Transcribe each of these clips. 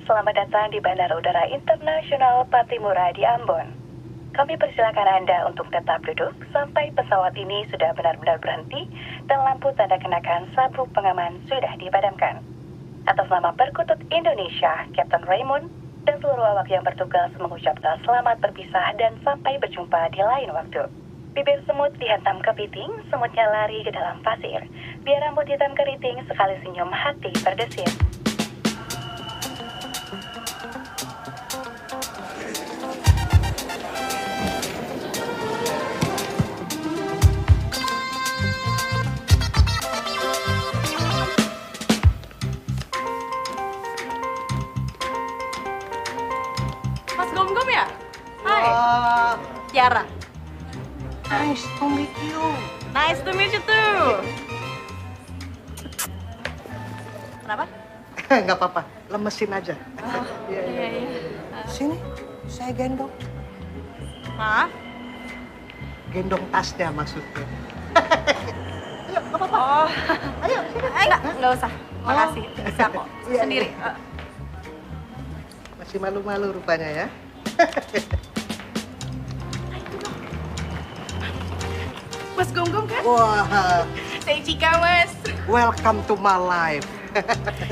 Selamat datang di Bandara Udara Internasional Patimura di Ambon. Kami persilakan Anda untuk tetap duduk sampai pesawat ini sudah benar-benar berhenti dan lampu tanda kenakan sabuk pengaman sudah dipadamkan. Atas nama Perkutut Indonesia, Kapten Raymond, dan seluruh awak yang bertugas mengucapkan selamat berpisah dan sampai berjumpa di lain waktu. Bibir semut dihantam kepiting, semutnya lari ke dalam pasir. Biar rambut hitam keriting, sekali senyum hati berdesir. Mas Gom-Gom ya? Hai. Tiara. Nice to meet you. Nice to meet you too. Kenapa? Nggak apa-apa, lemesin aja. Iya. Sini, saya gendong. Maaf. Gendong tasnya maksudnya. Ayo, nggak apa-apa. Oh. Ayo, sini. Enggak usah. Makasih. Bisa kok. Iya, Sendiri. iya. Masih malu-malu rupanya ya. Mas Gom-Gom kan? Wah, Saya Cika, Mas. welcome to my life.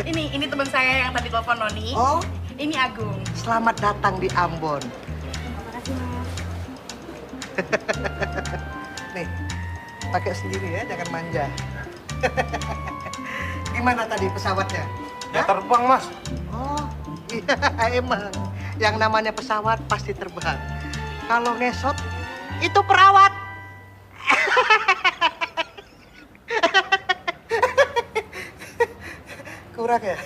Ini teman saya yang tadi telepon Noni. Oh, Ini Agung. selamat datang di Ambon. Makasih, Mas. Nih, pakai sendiri ya, jangan manja. Gimana tadi pesawatnya? Ya terbang, Mas. Oh, iya emang. Yang namanya pesawat pasti terbang. Kalau ngesot, itu perawat. Kurang ya?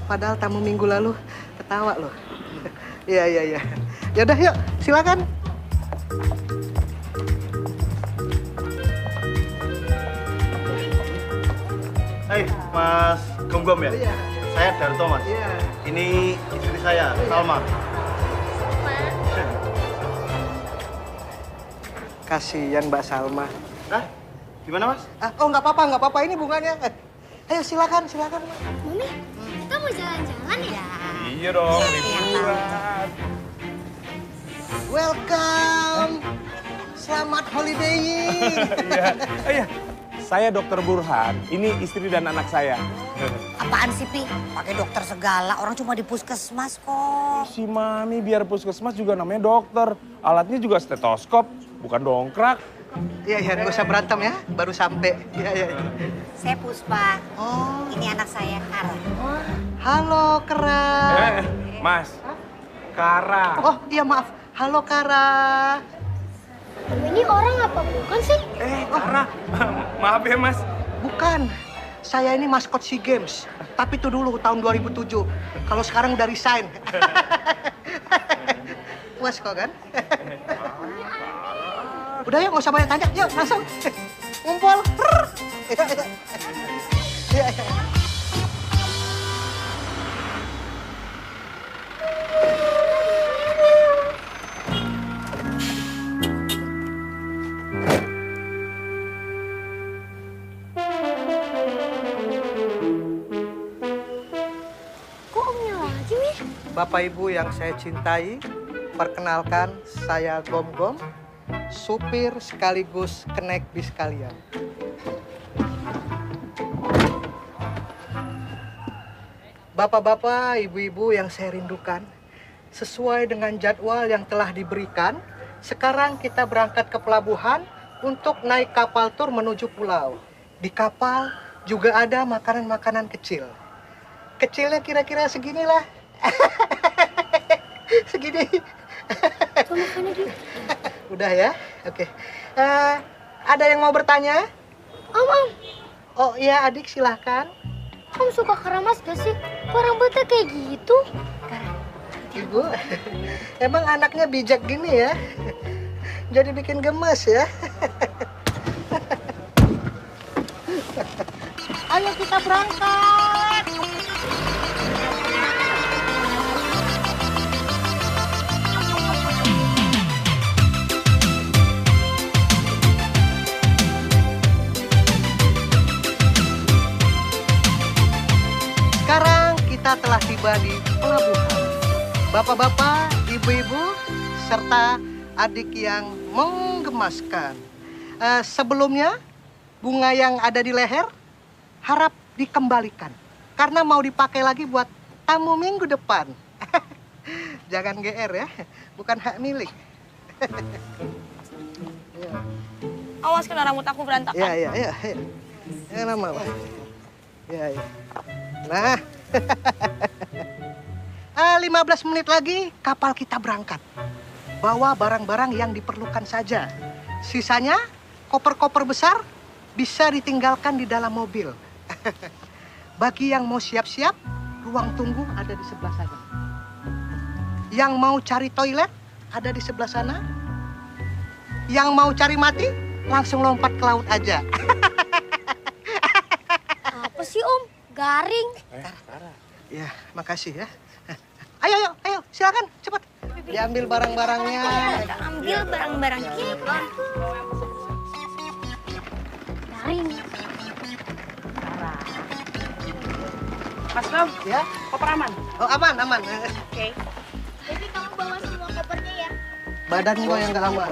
Padahal tamu minggu lalu ketawa loh. Iya. Yaudah yuk, silakan. Hei, Mas Gom-Gom ya? Iya. Saya Darto, Mas. Iya. Ini istri saya, Salma. Kasihan Mbak Salma. Hah? Gimana, Mas? Oh nggak apa-apa, ini bunganya. Ayo silakan. Mami, kita mau jalan-jalan ya? Iya dong, liburan. Welcome. Selamat holidaying. Iya, saya Dokter Burhan. Ini istri dan anak saya. Apaan sih, Pi? Pakai dokter segala, orang cuma di puskesmas kok. Si Mami biar puskesmas juga namanya dokter. Alatnya juga stetoskop, bukan dongkrak. Iya, nggak usah berantem ya. Baru sampai. Iya. Saya Puspa. Oh, Ini anak saya, Kara. halo Kara. Mas, Kara. Oh iya maaf, halo Kara. Ini orang apa bukan sih? Kara. Maaf ya, Mas. Bukan, saya ini maskot SEA Games. Tapi itu dulu tahun 2007. Kalau sekarang udah resign. Puas kok kan? Udah yuk, nggak usah banyak tanya. Yuk, langsung. Ngumpul. Iya. Kok omnya lagi nih? Bapak Ibu yang saya cintai, perkenalkan saya Gom-Gom, supir sekaligus kenek bis kalian. Bapak-bapak, ibu-ibu yang saya rindukan, sesuai dengan jadwal yang telah diberikan, sekarang kita berangkat ke pelabuhan untuk naik kapal tur menuju pulau. Di kapal juga ada makanan-makanan kecil. Kecilnya kira-kira seginilah. Segini. Coba makannya gitu. Udah ya? Oke. Ada yang mau bertanya? Om, Oh iya adik silahkan. Om suka keramas gak sih? Kok rambutnya kayak gitu? Ibu, emang anaknya bijak gini ya? Jadi bikin gemes ya? Ayo kita berangkat. Sekarang kita kita telah tiba di pelabuhan. Bapak-bapak, ibu-ibu, serta adik yang menggemaskan. Sebelumnya, bunga yang ada di leher harap dikembalikan. Karena mau dipakai lagi buat tamu minggu depan. Jangan GR ya, bukan hak milik. Awas kena rambut aku berantakan. Iya. Ya, nama. Ya. Nah. 15 menit lagi kapal kita berangkat. Bawa barang-barang yang diperlukan saja. Sisanya koper-koper besar bisa ditinggalkan di dalam mobil. Bagi yang mau siap-siap, ruang tunggu ada di sebelah sana. Yang mau cari toilet ada di sebelah sana. Yang mau cari mati langsung lompat ke laut aja. Apa sih Om? Garing. Ya, makasih ya. Ayo, silakan, cepat. Diambil barang-barangnya. Ambil barang-barang kita. Garing. Mas Tom, Ya, koper aman. oh aman. Oke. Jadi kamu bawa semua kopernya ya? Badan gua yang gak aman.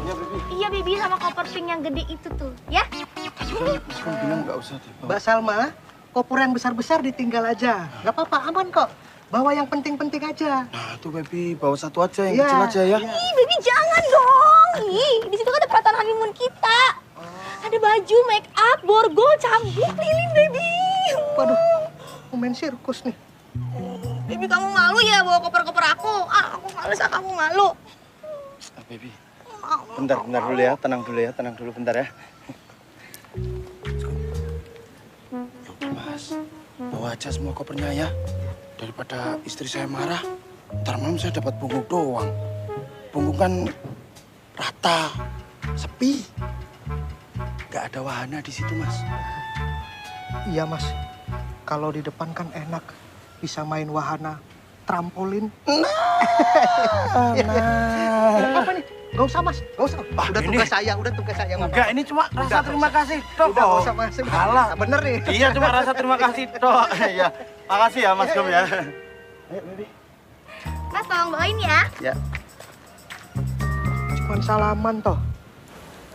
Iya, Bibi sama koper pink yang gede itu tuh, ya? Mbak Salma, koper yang besar-besar ditinggal aja. Gak apa-apa, aman kok. Bawa yang penting-penting aja. Nah, tuh Baby, bawa satu aja yang Iya, kecil aja ya. iya. Ih, Bibi jangan dong. Ih, di situ kan ada peralatan honeymoon kita. Ada baju, make up, borgol, cambuk, lilin, Baby. Waduh, mau main sirkus nih. Bibi kamu malu ya bawa koper-koper aku? Aku males, kamu malu. Baby, bentar dulu ya, tenang dulu bentar ya. Yaudah Mas, bawa aja semua kopernya ya. Daripada istri saya marah, ntar malam saya dapat punggung doang. Punggung kan rata, sepi. Gak ada wahana di situ Mas. Iya mas, kalau di depan kan enak. Bisa main wahana, trampolin. Apa nih? Gak usah mas, gak usah. Udah tugas saya. Enggak, ini cuma rasa terima kasih tok. Udah gak usah mas. Alah. Bener nih. Iya, cuma rasa terima kasih tok. Iya, makasih ya Mas Gom ya. Ayo Baby. Mas tolong bawain ya. Ya. Cuman salaman toh.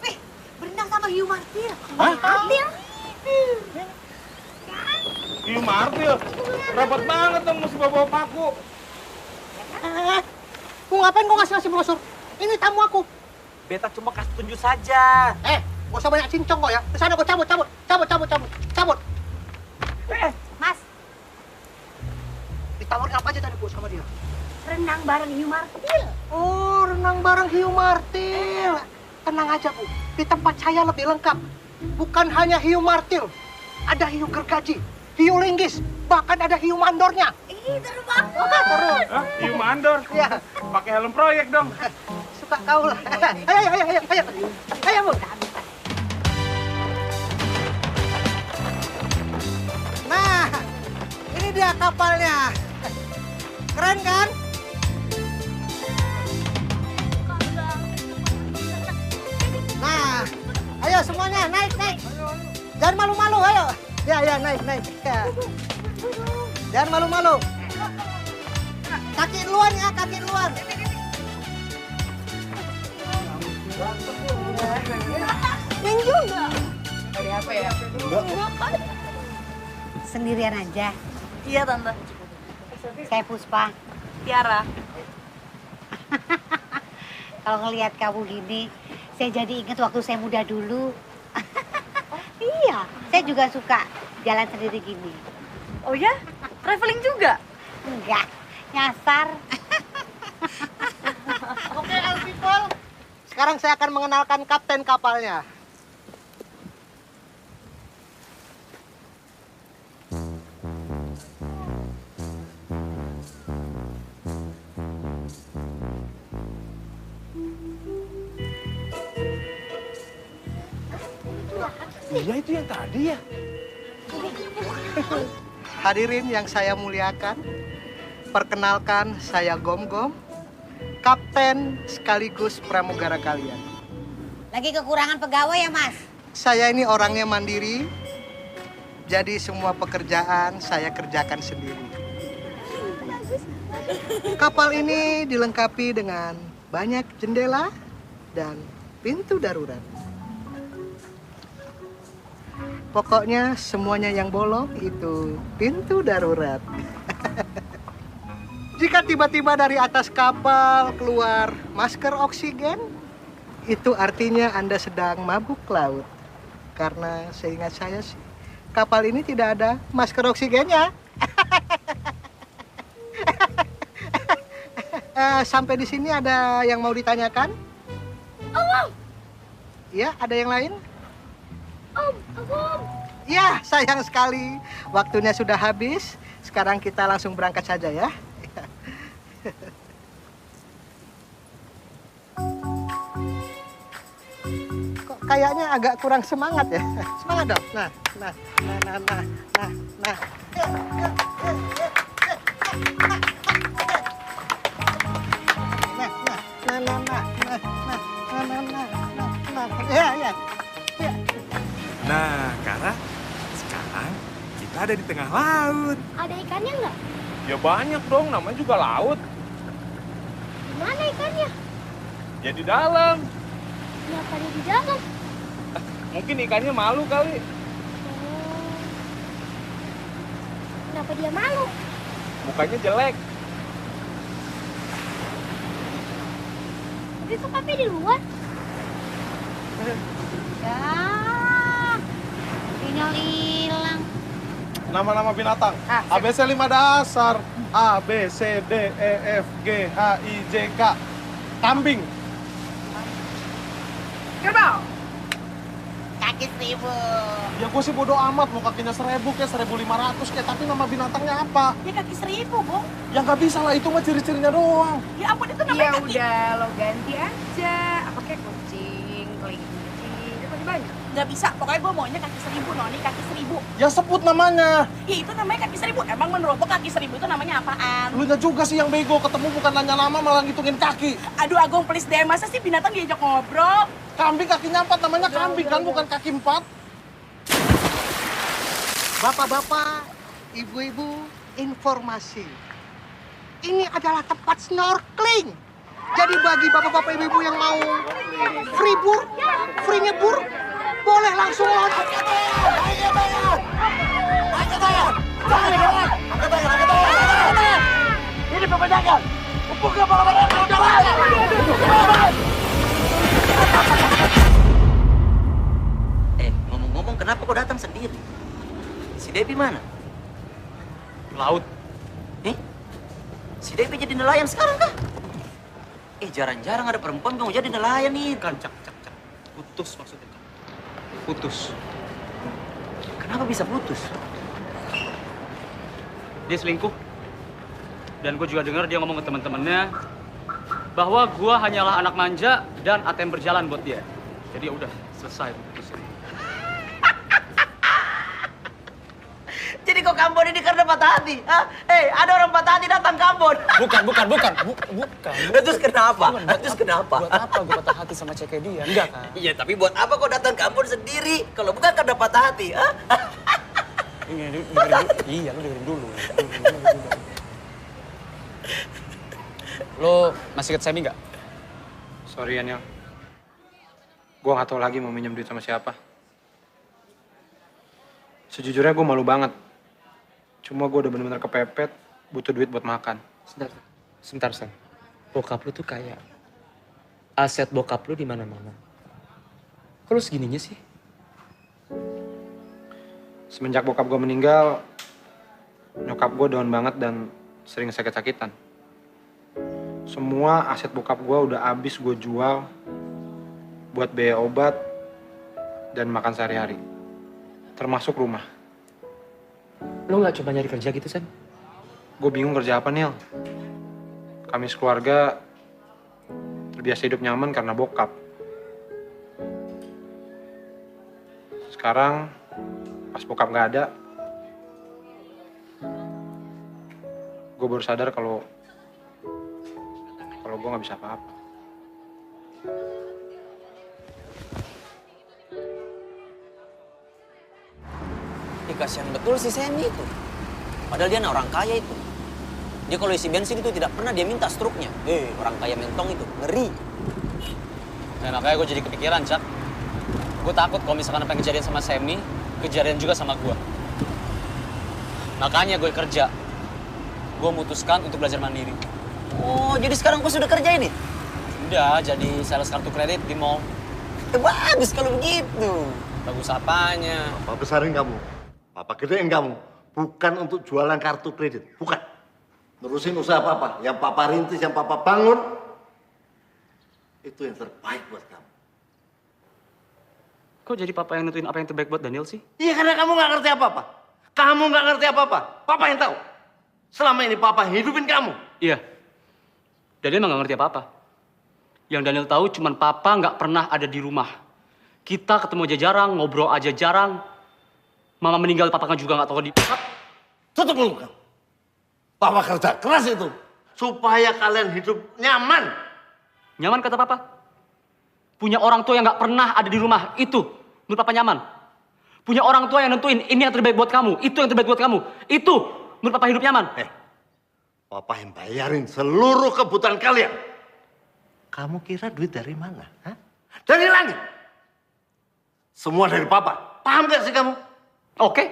Wih, berenang sama hiu martil. Hah? Martil. Hiu martil, rapat banget dong mesti bawa paku. Mau ngapain kau ngasih brosur? Ini tamu aku. Beta cuma kasih tunjuk saja. Gak usah banyak cincong kok ya. Kesana kok cabut. Mas, Ditawarin apa aja tadi Bu sama dia? renang bareng hiu martil. Oh, renang bareng hiu martil. Tenang aja Bu, di tempat saya lebih lengkap. Bukan hanya hiu martil, ada hiu gergaji, hiu linggis, bahkan ada hiu mandornya. Ih, seru banget. Terus. Hah? Hiu mandor? Iya. Pakai helm proyek dong. Suka kau lah. Ayo Bu. Nah, ini dia kapalnya. Keren kan? Nah, ayo semuanya naik. Jangan malu-malu, ayo. Ya, naik. Ya. Jangan malu-malu. Kaki duluan ya, kaki duluan. Neng juga. Dari apa ya? Sendirian aja. Iya, Tante. Saya Puspa. Tiara. Kalau ngelihat kamu gini, saya jadi ingat waktu saya muda dulu. Iya, saya juga suka jalan sendiri gini. Oh ya? Traveling juga? Enggak, nyasar. Oke, all people. Sekarang saya akan mengenalkan kapten kapalnya. Iya itu yang tadi ya. Hadirin yang saya muliakan, perkenalkan saya Gom-Gom, kapten sekaligus pramugara kalian. Lagi kekurangan pegawai ya, Mas? Saya ini orangnya mandiri, jadi semua pekerjaan saya kerjakan sendiri. Kapal ini dilengkapi dengan banyak jendela dan pintu darurat. Pokoknya semuanya yang bolong itu pintu darurat. Jika tiba-tiba dari atas kapal keluar masker oksigen, itu artinya Anda sedang mabuk laut. Karena seingat saya sih, kapal ini tidak ada masker oksigennya. Sampai di sini ada yang mau ditanyakan? Om. Ya, ada yang lain? Om. Ya, sayang sekali. Waktunya sudah habis. Sekarang kita langsung berangkat saja ya. Kok kayaknya agak kurang semangat ya? Semangat dong. Nah. Ya. Nah, Kara, sekarang kita ada di tengah laut. Ada ikannya nggak? Ya banyak dong, namanya juga laut. Mana ikannya? Ya di dalam. Kenapa dia di dalam? Mungkin ikannya malu kali. Oh. Kenapa dia malu? Mukanya jelek. Tapi kok papi di luar? Ya, tinggal hilang. Nama-nama binatang. ABC 5 dasar. A, B, C, D, E, F, G, H, I, J, K. Kambing. Kerbau. Kaki 1000. Ya gue sih bodo amat, mau kakinya 1000 kayak 1500 kayak, tapi nama binatangnya apa? Ya kaki 1000, Bung. Ya nggak bisa lah, itu mah ciri-cirinya doang. Ya ampun, itu namanya Ya kaki. udah, lo ganti aja. Apa kayak kucing, kelinci, itu masih banyak. Nggak bisa, pokoknya gue maunya kaki 1000, Noni, kaki 1000. Ya sebut namanya. Ya itu namanya kaki 1000. Emang menurut lo kaki 1000 itu namanya apaan? Lu nya juga sih yang bego, ketemu bukan nanya nama malah ngitungin kaki. Aduh Agung, please deh, masa sih binatang diajak ngobrol? Kambing kakinya 4, namanya kambing kan, bukan kaki 4. Bapak-bapak, ibu-ibu, informasi. Ini adalah tempat snorkeling. Jadi bagi bapak-bapak ibu-ibu yang mau free nyebur, boleh langsung loncat ke atas. Ini pemandangan. Buka bapak-bapak jalan. Ngomong-ngomong, kenapa kau datang sendiri? Si Devi mana? Laut. Si Devi jadi nelayan sekarang kah? Jarang-jarang ada perempuan yang mau jadi nelayan nih. Kan, Cak. Putus maksudnya, Cak. Putus. Kenapa bisa putus? Dia selingkuh. Dan gue juga dengar dia ngomong ke teman-temannya bahwa gue hanyalah anak manja dan ATM berjalan buat dia. Jadi ya udah, selesai putusin. Jadi kok Kambon ini karena patah hati? Hah? Ada orang patah hati datang Kambon. Bukan. Terus kenapa? Terus kenapa? Buat apa gue patah hati sama cewek dia? Enggak kan? Iya, tapi buat apa kok datang Kambon sendiri? Kalau bukan karena patah hati, hah? Iya, lu dengerin dulu. Lo masih inget Semi nggak? Sorry ya, Niel. Gue nggak tahu lagi mau minjem duit sama siapa. Sejujurnya gue malu banget. Cuma gue udah bener-bener kepepet, butuh duit buat makan. Sebentar, Sam. Bokap lu tuh kaya. Aset bokap lu di mana-mana. Kok lu segininya sih? Semenjak bokap gue meninggal, nyokap gue down banget dan sering sakit-sakitan. Semua aset bokap gue udah habis gue jual buat biaya obat dan makan sehari-hari. Termasuk rumah. Lu nggak coba nyari kerja gitu, Sam? Gue bingung kerja apa, Nil. Kami sekeluarga terbiasa hidup nyaman karena bokap. Sekarang, pas bokap nggak ada, gue baru sadar kalau gue nggak bisa apa-apa. Kasihan betul si Semi itu. Padahal dia orang kaya itu. Dia kalau isi bensin itu tidak pernah dia minta struknya. Orang kaya mentong itu, ngeri. Nah, makanya gue jadi kepikiran, Cak. Gue takut kalau misalkan apa yang kejadian sama Semi, kejadian juga sama gue. Makanya gue kerja. Gue memutuskan untuk belajar mandiri. Oh, jadi sekarang kau sudah kerja ini? Udah, jadi sales kartu kredit di mall. Bagus kalau begitu. Bagus apanya? Papa besarin kamu. Papa gedein kamu. Bukan untuk jualan kartu kredit. Bukan. Terusin usaha Papa. Yang Papa rintis, yang Papa bangun. Itu yang terbaik buat kamu. Kok jadi Papa yang nentuin apa yang terbaik buat Daniel sih? Iya, karena kamu nggak ngerti apa-apa. Kamu nggak ngerti apa-apa. Papa yang tahu. Selama ini Papa hidupin kamu. Iya. Daniel emang nggak ngerti apa-apa. Yang Daniel tahu cuman Papa nggak pernah ada di rumah. Kita ketemu aja jarang, ngobrol aja jarang. Mama meninggal, Papa kan juga nggak tahu di... Tutup mulut kamu. Papa kerja keras itu. Supaya kalian hidup nyaman. Nyaman kata Papa? Punya orang tua yang nggak pernah ada di rumah, itu menurut Papa nyaman. Punya orang tua yang nentuin, ini yang terbaik buat kamu, itu yang terbaik buat kamu. Itu menurut Papa hidup nyaman. Papa yang bayarin seluruh kebutuhan kalian. Kamu kira duit dari mana? Hah? Dari langit. Semua dari Papa. Paham gak sih kamu? Oke.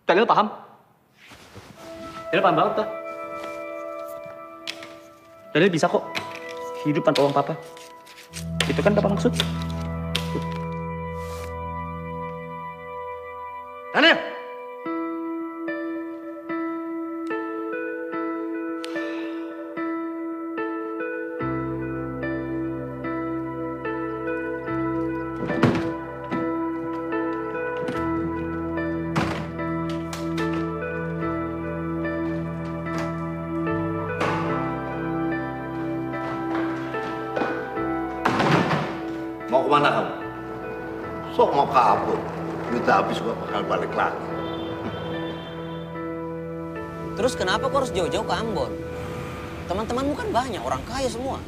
Daniel paham. Daniel paham banget tuh. Daniel bisa kok hidup tanpa uang Papa. Itu kan Papa maksud. Daniel! Mau kemana kamu? Sok mau kabur. Duitnya habis gua bakal balik lagi. Terus kenapa kau harus jauh-jauh ke Ambon? Teman-temanmu kan banyak, orang kaya semua.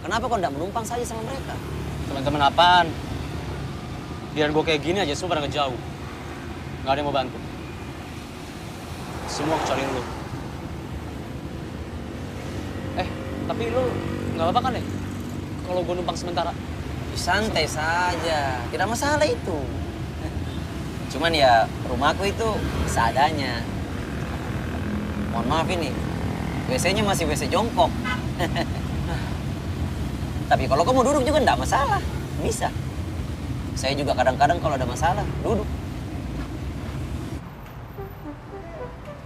Kenapa kau nggak menumpang saja sama mereka? Teman-teman apaan? Biar gue kayak gini aja semua pada ngejauh. Nggak ada yang mau bantu. Semua kecuali lu. Tapi lu nggak apa-apa kan ya? Kalau gue numpang sementara? Santai saja, tidak masalah itu. Cuman ya rumahku itu seadanya. Mohon maaf ini, WC-nya masih WC jongkok. Tapi kalau kamu duduk juga enggak masalah, bisa. Saya juga kadang-kadang kalau ada masalah, duduk.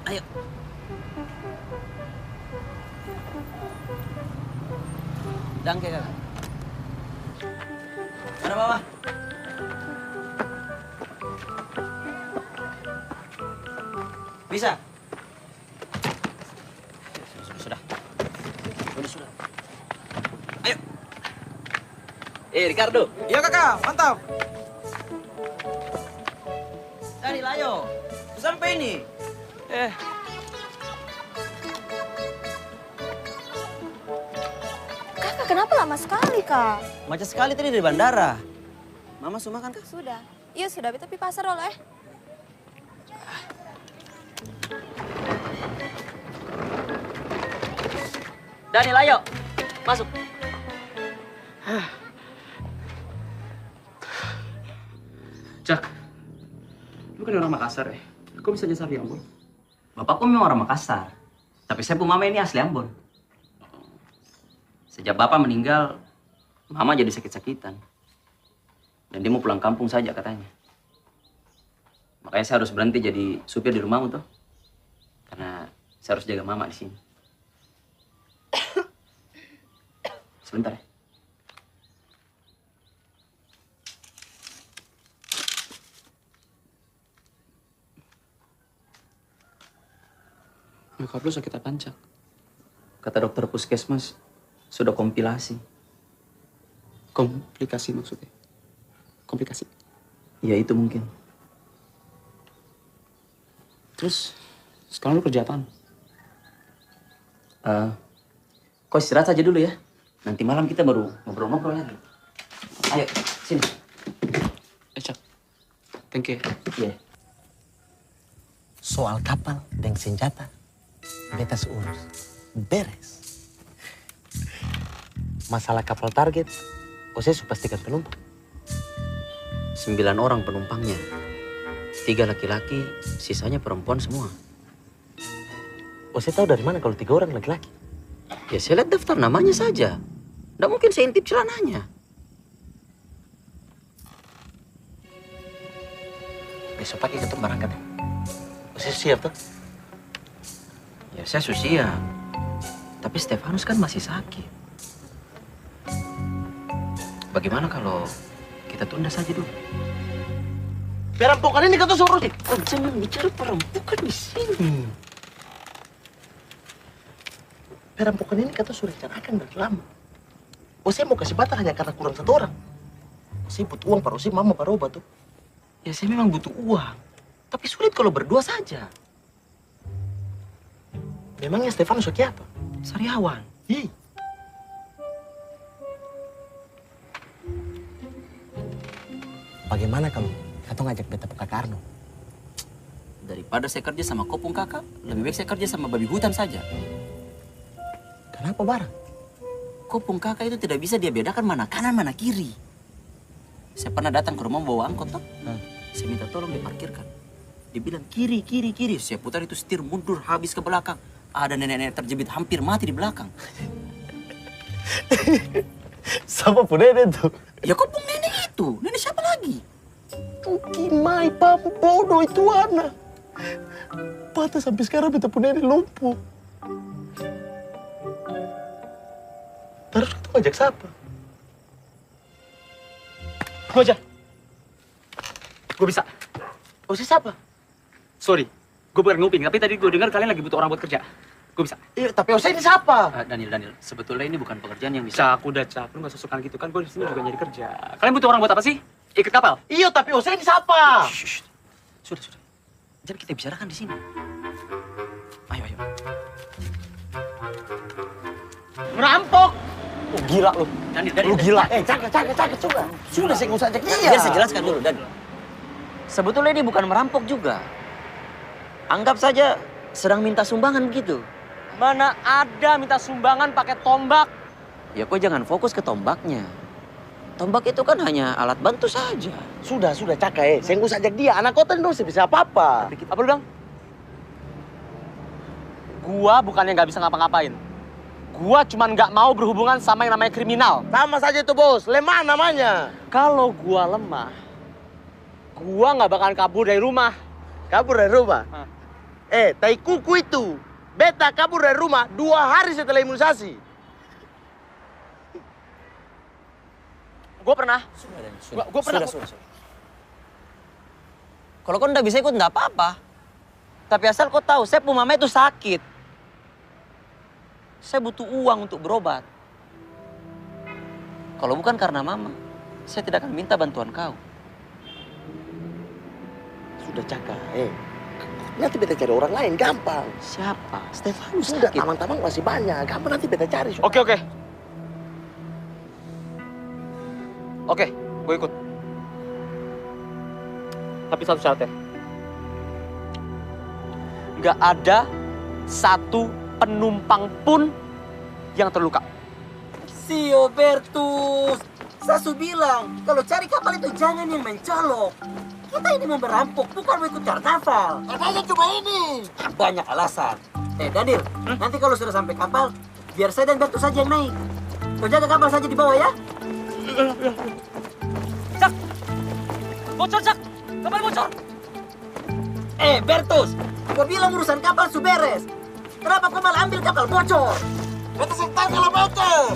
Ayo. Danke, kakak. Mana Mama? Bisa? Sudah. Sudah. Ayo. Ricardo. Iya kakak, mantap. Daniel, ayo. Sampai ini. Kakak, kenapa lama sekali, Kak? Macet sekali tadi dari bandara. Mama sudah makan kah? Sudah. Iya sudah, tapi pasar oleh. Daniel, ayo. Masuk. Cak, lu kan orang Makassar ya? Kok bisa jadi asli Ambon? Bapakku memang orang Makassar. Tapi saya pun mama ini asli Ambon. Sejak bapak meninggal, mama jadi sakit-sakitan. Dan dia mau pulang kampung saja katanya. Makanya saya harus berhenti jadi supir di rumahmu tuh. Karena saya harus jaga mama di sini. Sebentar ya. Nyokap lu sakit apaan, Cak? Kata dokter puskesmas, sudah kompilasi. Komplikasi maksudnya? Komplikasi? Ya itu mungkin. Terus, sekarang lu kerja apaan? Kau istirahat saja dulu ya. Nanti malam kita baru ngobrol-ngobrol lagi. Ayo, sini. Cak. Thank you. Iya. Soal kapal dan senjata, beta urus. Beres. Masalah kapal target, Ose su pastikan penumpang. 9 orang penumpangnya. 3 laki-laki, sisanya perempuan semua. Ose tahu dari mana kalau 3 orang laki-laki? Ya saya lihat daftar namanya saja. Nggak mungkin saya intip celananya. Besok pagi kita berangkat ya? Ose siap tuh? Ya saya siap. Tapi Stefanus kan masih sakit. Bagaimana kalau kita tunda saja dulu? Perampokan ini kata suruh. Jangan bicara perampokan di sini. Perampokan ini kata suruh rencanakan dari lama. Ose mau kasih batal hanya karena kurang 1 orang. Ose butuh uang, Pak Ose, mama berobat tuh. Ya saya memang butuh uang. Tapi sulit kalau berdua saja. Memangnya Stefanus oke apa? Sariawan. Ih. Bagaimana kalau kita ngajak beta ke Karno? Daripada saya kerja sama kopung kakak, lebih baik saya kerja sama babi hutan saja. Kenapa barang? Kopung kakak itu tidak bisa dia bedakan mana kanan mana kiri. Saya pernah datang ke rumah bawa angkot toh. Saya minta tolong diparkirkan. Dia bilang kiri, kiri, kiri. Saya putar itu setir mundur habis ke belakang. Ada nenek-nenek terjepit hampir mati di belakang. Sama pun nenek tuh. Ya kopung nenek itu. Nenek siapa lagi? Gimai papu bodoh itu anak. Patah sampai sekarang beta pun nenek lumpuh. Terus kita ngajak siapa? Gue aja. Gue bisa. Ose siapa? Sorry, gue bukan nguping, tapi tadi gue dengar kalian lagi butuh orang buat kerja. Gue bisa. Iya, tapi Ose ini siapa? Daniel, sebetulnya ini bukan pekerjaan yang bisa. Cak, udah Cak, lu gak susukan gitu kan, gue di sini juga nyari kerja. Kalian butuh orang buat apa sih? Ikut kapal? Iya, tapi Ose ini siapa? Sudah. Jangan kita bicarakan di sini. Ayo. Merampok! Oh, gila lu. Daniel. Lu gila. Jaga coba. Sudah saya nggak usah ajak dia. Biar saya jelaskan dulu, Daniel. Sebetulnya ini bukan merampok juga. Anggap saja sedang minta sumbangan begitu. Mana ada minta sumbangan pakai tombak? Ya kok jangan fokus ke tombaknya. Tombak itu kan hanya alat bantu saja. Sudah, Caka. Saya nggak usah ajak dia. Anak kota ini bisa apa-apa. Apa lu bilang? Gua bukannya nggak bisa ngapa-ngapain. Gua cuman nggak mau berhubungan sama yang namanya kriminal. Sama saja itu, Bos. Lemah namanya. Kalau gua lemah, gua nggak bakalan kabur dari rumah. Kabur dari rumah? Tai kuku itu. Beta kabur dari rumah 2 hari setelah imunisasi. Gue pernah. Gue pernah. Kalau kau nggak bisa ikut nggak apa-apa. Tapi asal kau tahu, saya punya mama itu sakit. Saya butuh uang untuk berobat. Kalau bukan karena mama, saya tidak akan minta bantuan kau. Sudah Caka, nanti beta cari orang lain, gampang. Siapa? Stefanus. Sudah, taman-taman masih banyak. Gampang nanti beta cari. Oke. Oke, gue ikut. Tapi satu syaratnya. Nggak ada satu penumpang pun yang terluka. Sio Bertus, Sasu bilang kalau cari kapal itu jangan yang mencolok. Kita ini mau merampok, bukan mau ikut karnaval. Katanya cuma ini. Banyak alasan. Daniel, nanti kalau sudah sampai kapal, biar saya dan Bertus saja yang naik. Kau jaga kapal saja di bawah ya. Cak! Bocor, Cak! Kapal bocor! Bertus, kau bilang urusan kapal su beres. Kenapa kau malah ambil kapal bocor? Beta tahu kalau bocor.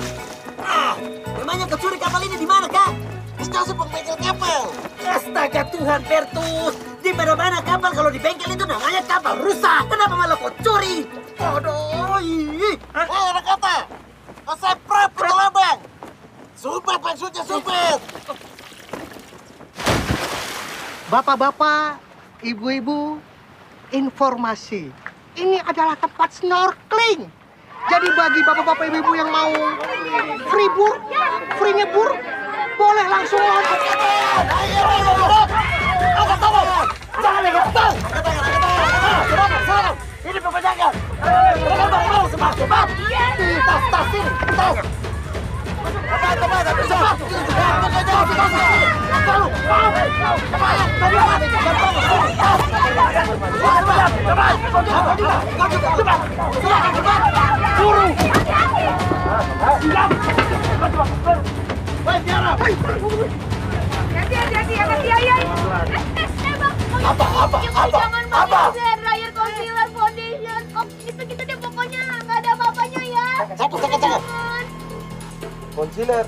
Memangnya kau curi kapal ini di mana, Kak? Di bengkel kapal. Astaga Tuhan, Bertus. Di mana-mana kapal kalau di bengkel itu namanya kapal rusak. Kenapa malah kau curi? Aduh. Anak kata. Saya prep ke lambang. Supet maksudnya supet. Bapak-bapak, ibu-ibu, informasi. Ini adalah tempat snorkeling. Jadi bagi bapak-bapak ibu-ibu yang mau free nyebur, boleh langsung loncat. Jangan, ini pemandangan. Hati-hati, ayah. Apa? Jangan pakai hair dryer, concealer, foundation. Itu kita deh pokoknya nggak ada apa-apanya ya. Cakep. Concealer,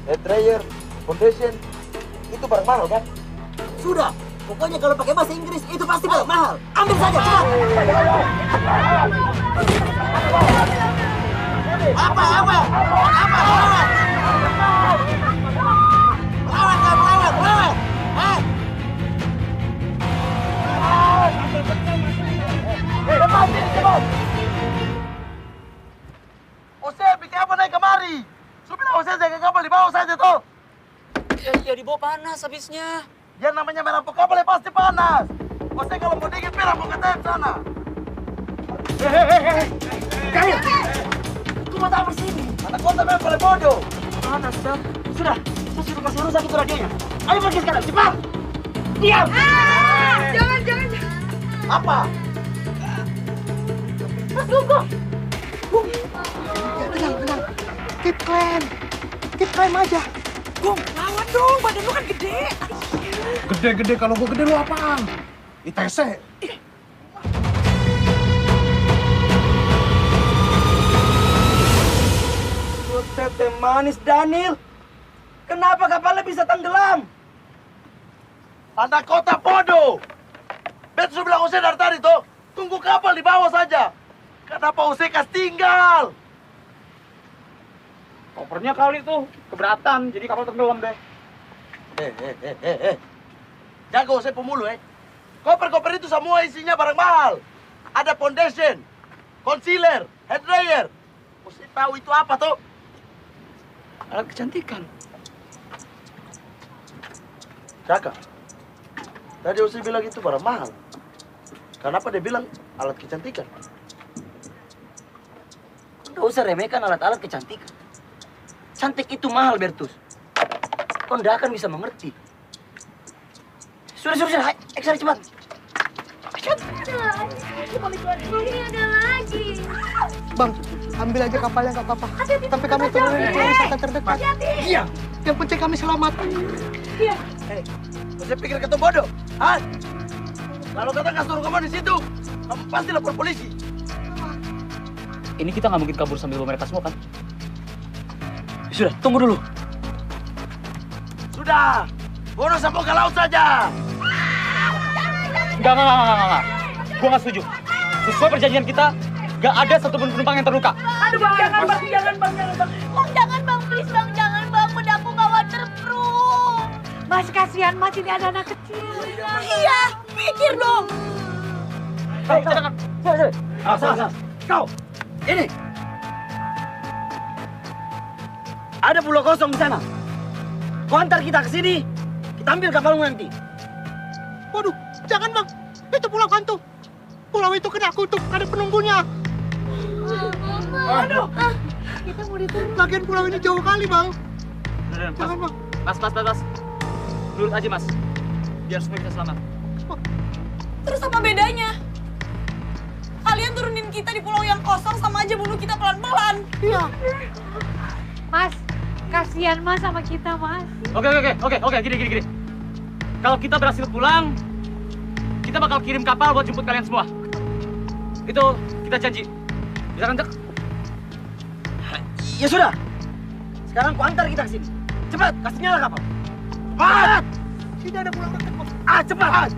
hair dryer, foundation, itu barang mahal kan? Sudah, pokoknya kalau pakai bahasa Inggris itu pasti barang mahal. Ambil saja, cepat. Apa? Melawan. Cepat. Ose, bikin apa naik kemari? Sudah Ose jaga kapal di bawah saja tuh. Ya di bawah panas habisnya. Ya namanya merampok kapal ya pasti panas. Ose kalau mau dingin merampok ke sana. Hei. Kayu. Kau mau apa sini? Anak kota memang paling bodoh. Panas, Bang. Sudah, saya suruh kasih rusak itu radionya. Ayo pergi sekarang, cepat. Diam. Jangan. Apa? Mas Gugu. Tenang. Keep calm aja. Gung, lawan dong, badan lu kan gede. Gede, kalau gua gede lu apaan? ITC. Tete manis Daniel. Kenapa kapalnya bisa tenggelam? Anak kota bodoh. Bet sudah bilang Ose dari tadi tuh. Tunggu kapal di bawah saja. Kenapa Ose kas tinggal? Kopernya kali tuh keberatan, jadi kapal tenggelam deh. Jaga Ose pemulu Koper-koper itu semua isinya barang mahal. Ada foundation, concealer, hair dryer. Ose tahu itu apa tuh? Alat kecantikan. Kakak, tadi Ose bilang itu barang mahal. Kenapa dia bilang alat kecantikan? Nggak usah remehkan alat-alat kecantikan. Cantik itu mahal, Bertus. Kau nggak akan bisa mengerti. Sudah. Hai, Ekstra cepat. Ini ada lagi. Bang, ambil aja kapalnya nggak apa-apa. Tapi kami turunin di pulau wisata terdekat. Iya. Yang penting kami selamat. Iya. Hei, Ose pikir kata bodoh? Hah? Kalau kata nggak suruh kamu di situ, kamu pasti lapor polisi. Ini kita nggak mungkin kabur sambil bawa mereka semua kan? Sudah, tunggu dulu. Sudah, bunuh sampai ke laut saja. Enggak. Gua nggak setuju. Sesuai perjanjian kita, nggak ada satupun penumpang yang terluka. Aduh, Bang, jangan, Bang. Bang, jangan Bang, please Bang, jangan Bang. Bedaku nggak waterproof. Mas, kasihan Mas, ini ada anak kecil. Iya, pikir dong. Jangan. Kau, ini. Ada pulau kosong di sana. Kau antar kita ke sini, kita ambil kapalmu nanti. Waduh, jangan Bang. Itu pulau hantu. Pulau itu kena kutuk, ada penunggunya. Aduh. Kita mau diturun. Lagian pulau ini jauh kali, Bang. Jangan, Bang. Mas. Lurus aja, Mas. Biar semua bisa selamat. Terus apa bedanya? Kalian turunin kita di pulau yang kosong sama aja bunuh kita pelan-pelan. Iya. Mas, kasihan Mas sama kita, Mas. Oke, gini. Kalau kita berhasil pulang, kita bakal kirim kapal buat jemput kalian semua. Itu kita janji. Bisa kan, Cek? Ya sudah. Sekarang kau antar kita ke sini. Cepat, kasih nyala kapal. Cepat! Tidak ada pulau dekat, Bang. Cepat!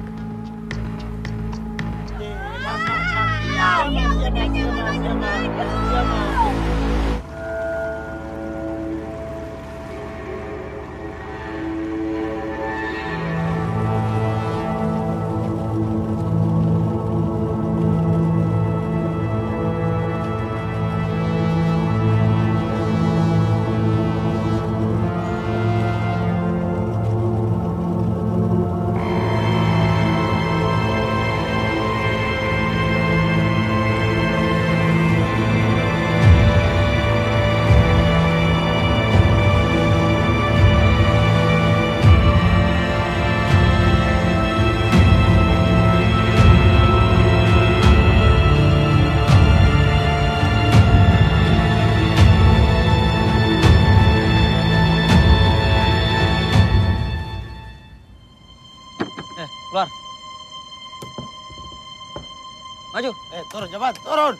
Turun cepat, turun.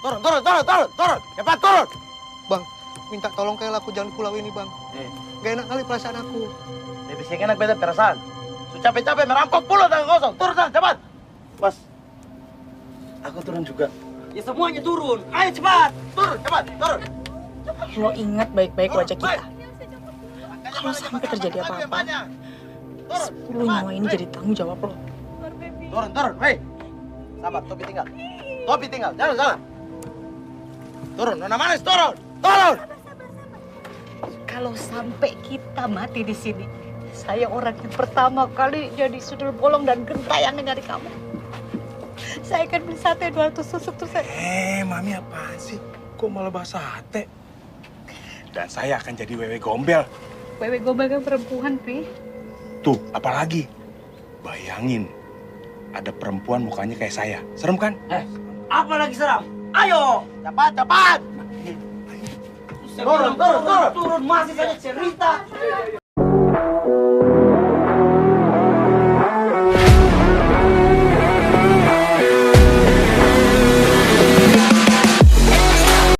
Turun. Cepat turun. Bang, minta tolong kayak aku jangan di pulau ini, Bang. Gak enak kali perasaan aku. Lebih sih enak beda perasaan. Su capek-capek merampok pulau tangan kosong. Turun sana, cepat. Mas, aku turun juga. Ya semuanya turun. Ayo cepat, turun, cepat, turun. Lo ingat baik-baik wajah kita. Kalau sampai terjadi apa-apa, 10 nyawa ini jadi tanggung jawab lo. Turun, hei. Sabar, topi tinggal, jangan. Turun, Nona Manis, turun. Kalau sampai kita mati di sini, saya orang yang pertama kali jadi sundel bolong dan gentayangan dari kamu. Saya akan beli sate 200 tusuk terus saya. Mami apaan sih? Kok malah bahas sate? Dan saya akan jadi wewe gombel. Wewe gombel kan perempuan, Pi. Tuh, apalagi? Bayangin, ada perempuan mukanya kayak saya. Serem kan? Apa lagi seram? Ayo! Cepat. Turun, masih saja cerita.